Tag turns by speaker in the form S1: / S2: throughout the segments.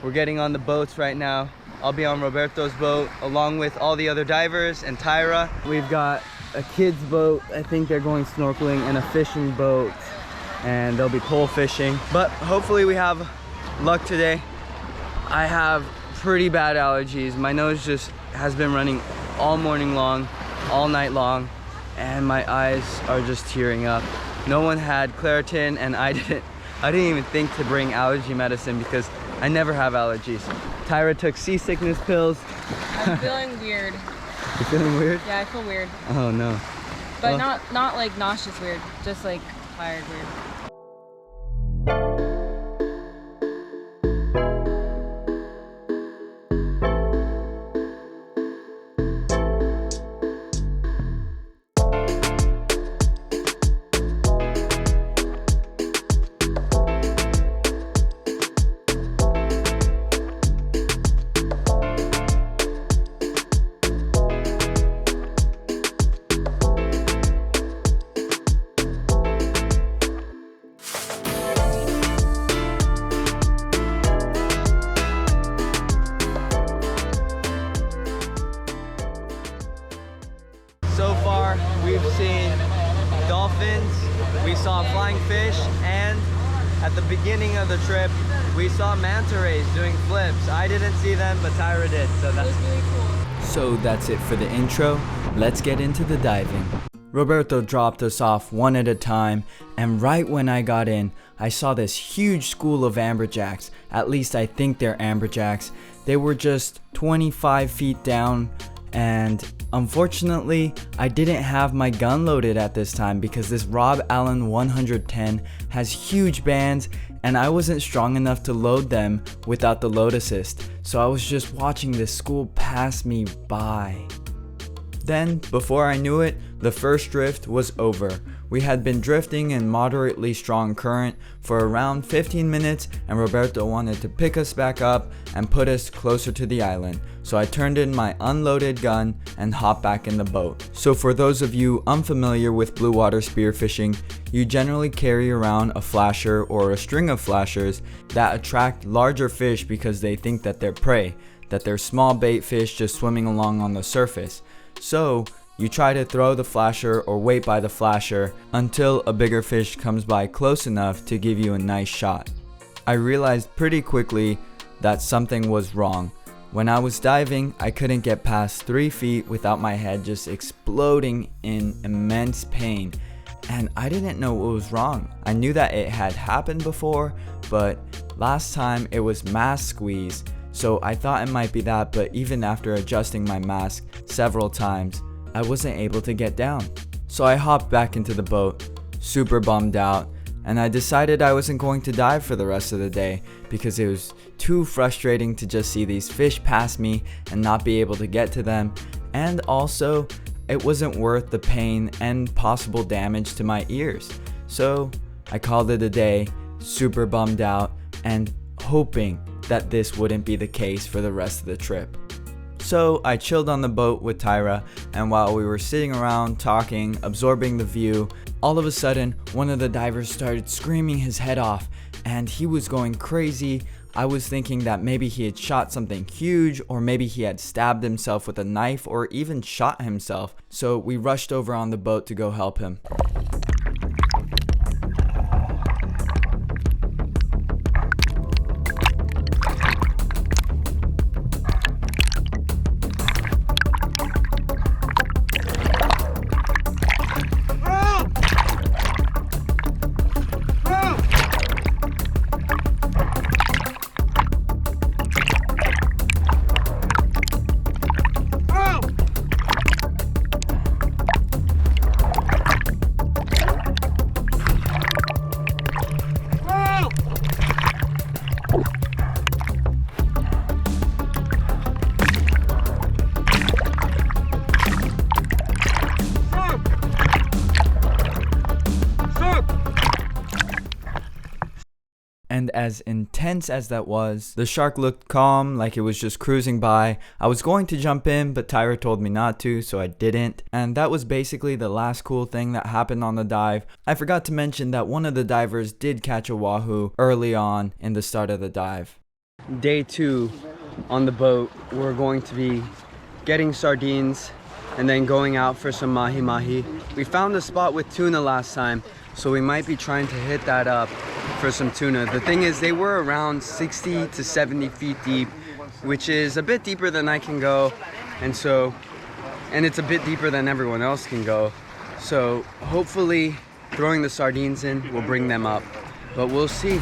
S1: We're getting on the boats right now. I'll be on Roberto's boat along with all the other divers and Tyra. We've got a kid's boat. I think they're going snorkeling, and a fishing boat, and they'll be pole fishing. But hopefully we have luck today. I have pretty bad allergies. My nose just has been running all morning long, all night long, and my eyes are just tearing up. No one had Claritin, and I didn't even think to bring allergy medicine because I never have allergies. Tyra took seasickness pills.
S2: I'm feeling weird.
S1: You feeling weird?
S2: Yeah, I feel weird.
S1: Oh no.
S2: But well, not like nauseous weird, just like tired weird.
S1: So far, we've seen dolphins, we saw flying fish, and at the beginning of the trip, we saw manta rays doing flips. I didn't see them, but Tyra did, so that's really cool. So that's it for the intro. Let's get into the diving. Roberto dropped us off one at a time, and right when I got in, I saw this huge school of amberjacks. At least I think they're amberjacks. They were just 25 feet down, and unfortunately, I didn't have my gun loaded at this time because this Rob Allen 110 has huge bands, and I wasn't strong enough to load them without the load assist. So I was just watching this school pass me by. Then, before I knew it, the first drift was over. We had been drifting in moderately strong current for around 15 minutes, and Roberto wanted to pick us back up and put us closer to the island. So I turned in my unloaded gun and hopped back in the boat. So for those of you unfamiliar with blue water spearfishing, you generally carry around a flasher or a string of flashers that attract larger fish because they think that they're prey, that they're small bait fish just swimming along on the surface. So you try to throw the flasher or wait by the flasher until a bigger fish comes by close enough to give you a nice shot. I realized pretty quickly that something was wrong. When I was diving, I couldn't get past 3 feet without my head just exploding in immense pain, and I didn't know what was wrong. I knew that it had happened before, but last time it was mask squeeze, so I thought it might be that, but even after adjusting my mask several times, I wasn't able to get down. So I hopped back into the boat, super bummed out, and I decided I wasn't going to dive for the rest of the day because it was too frustrating to just see these fish pass me and not be able to get to them, and also it wasn't worth the pain and possible damage to my ears. So I called it a day, super bummed out, and hoping that this wouldn't be the case for the rest of the trip. So I chilled on the boat with Tyra, and while we were sitting around talking, absorbing the view, all of a sudden one of the divers started screaming his head off, and he was going crazy. I was thinking that maybe he had shot something huge, or maybe he had stabbed himself with a knife or even shot himself. So we rushed over on the boat to go help him. And as intense as that was, the shark looked calm, like it was just cruising by. I was going to jump in, but Tyra told me not to, so I didn't. And that was basically the last cool thing that happened on the dive. I forgot to mention that one of the divers did catch a wahoo early on in the start of the dive. day 2 on the boat. We're going to be getting sardines and then going out for some mahi-mahi. We found a spot with tuna last time, so we might be trying to hit that up for some tuna. The thing is, they were around 60 to 70 feet deep, which is a bit deeper than I can go, and it's a bit deeper than everyone else can go. So hopefully throwing the sardines in will bring them up, but we'll see.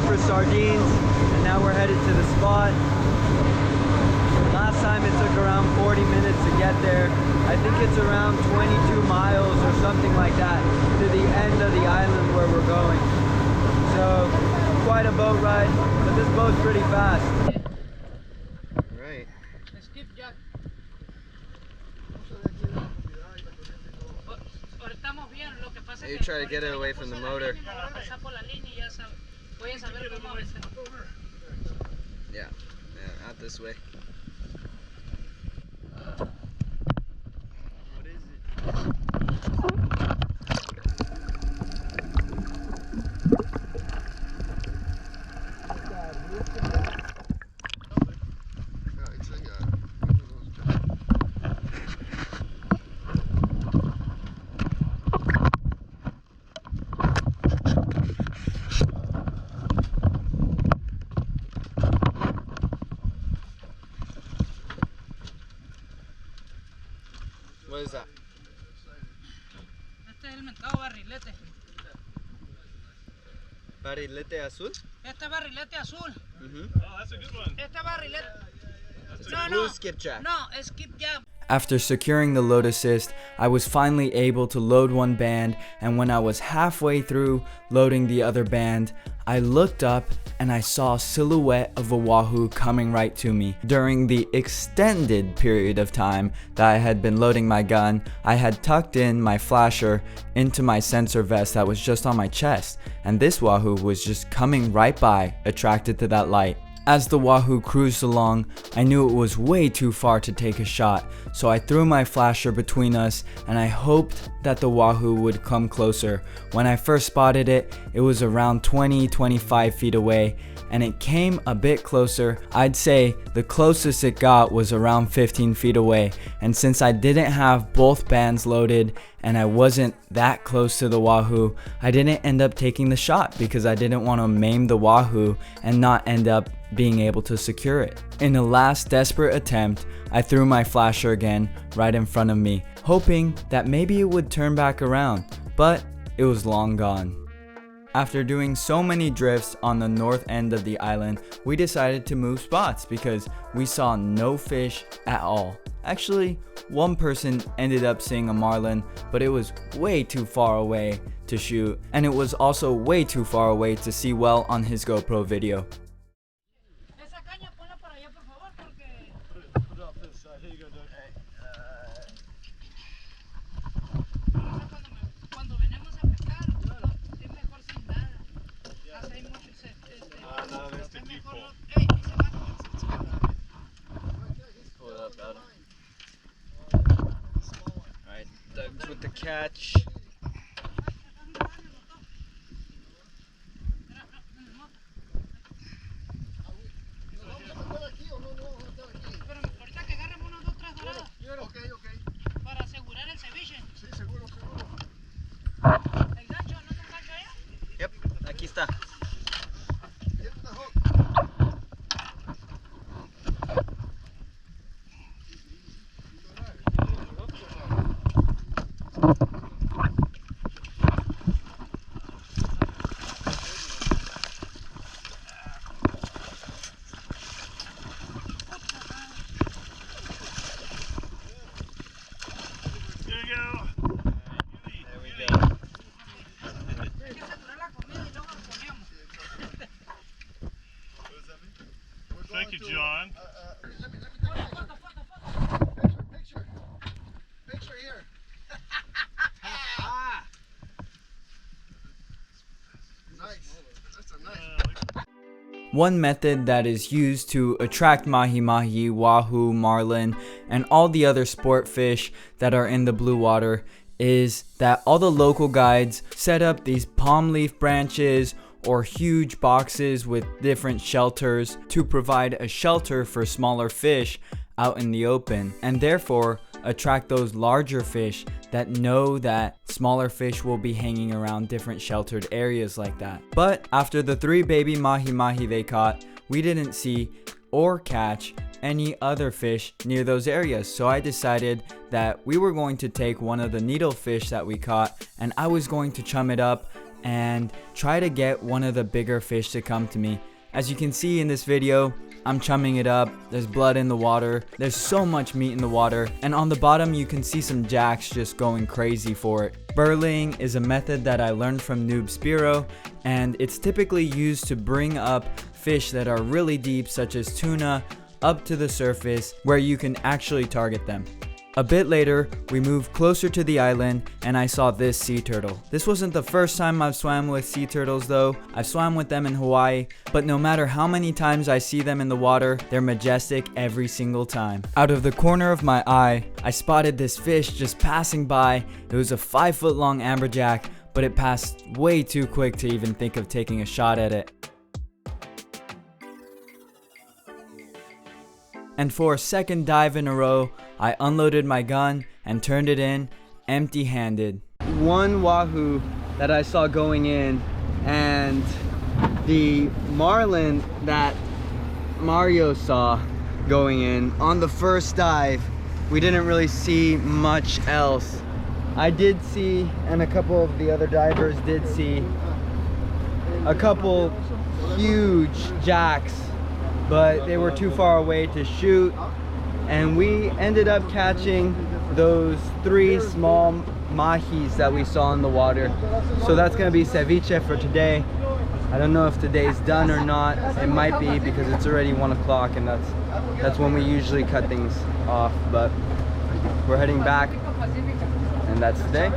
S1: For sardines, and now we're headed to the spot. Last time it took around 40 minutes to get there. I think it's around 22 miles or something like that to the end of the island where we're going. So quite a boat ride, but this boat's pretty fast. Right. You try to get it away from the motor. Yeah, out this way. What is it? What is that?
S3: Este es el mentado barrilete.
S1: Barrilete azul?
S3: Este barrilete azul.
S4: Oh, that's a good one.
S3: Este barrilete.
S1: It's a blue skipjack.
S3: No, es skipjack.
S5: After securing the load assist, I was finally able to load one band, and when I was halfway through loading the other band, I looked up and I saw a silhouette of a wahoo coming right to me. During the extended period of time that I had been loading my gun, I had tucked in my flasher into my sensor vest that was just on my chest, and this wahoo was just coming right by, attracted to that light. As the wahoo cruised along, I knew it was way too far to take a shot, so I threw my flasher between us and I hoped that the wahoo would come closer. When I first spotted it, it was around 20-25 feet away, and it came a bit closer. I'd say the closest it got was around 15 feet away, and since I didn't have both bands loaded and I wasn't that close to the wahoo, I didn't end up taking the shot because I didn't want to maim the wahoo and not end up being able to secure it. In a last desperate attempt, I threw my flasher again right in front of me, hoping that maybe it would turn back around, but it was long gone. After doing so many drifts on the north end of the island, we decided to move spots because we saw no fish at all. Actually, one person ended up seeing a marlin, but it was way too far away to shoot, and it was also way too far away to see well on his GoPro video.
S1: Alright, Doug's with the catch. Yep, aquí está.
S4: Thank you, John.
S5: One method that is used to attract mahi-mahi, wahoo, marlin, and all the other sport fish that are in the blue water is that all the local guides set up these palm leaf branches or huge boxes with different shelters to provide a shelter for smaller fish out in the open, and therefore attract those larger fish that know that smaller fish will be hanging around different sheltered areas like that. But after the 3 baby mahi-mahi they caught, we didn't see or catch any other fish near those areas. So I decided that we were going to take one of the needlefish that we caught, and I was going to chum it up and try to get one of the bigger fish to come to me. As you can see in this video, I'm chumming it up, there's blood in the water, there's so much meat in the water, and on the bottom you can see some jacks just going crazy for it. Burleying is a method that I learned from Noob Spiro, and it's typically used to bring up fish that are really deep, such as tuna, up to the surface where you can actually target them. A bit later, we moved closer to the island and I saw this sea turtle. This wasn't the first time I've swam with sea turtles though. I've swam with them in Hawaii, but no matter how many times I see them in the water, they're majestic every single time. Out of the corner of my eye, I spotted this fish just passing by. It was a 5-foot long amberjack, but it passed way too quick to even think of taking a shot at it. And for a second dive in a row, I unloaded my gun and turned it in empty-handed. One wahoo that I saw going in, and the marlin that Mario saw going in on the first dive. We didn't really see much else. I did see, and a couple of the other divers did see, a couple huge jacks, but they were too far away to shoot, and we ended up catching those 3 small mahis that we saw in the water. So that's gonna be ceviche for today. I don't know if today's done or not. It might be, because it's already 1 o'clock and that's when we usually cut things off, but we're heading back and that's today.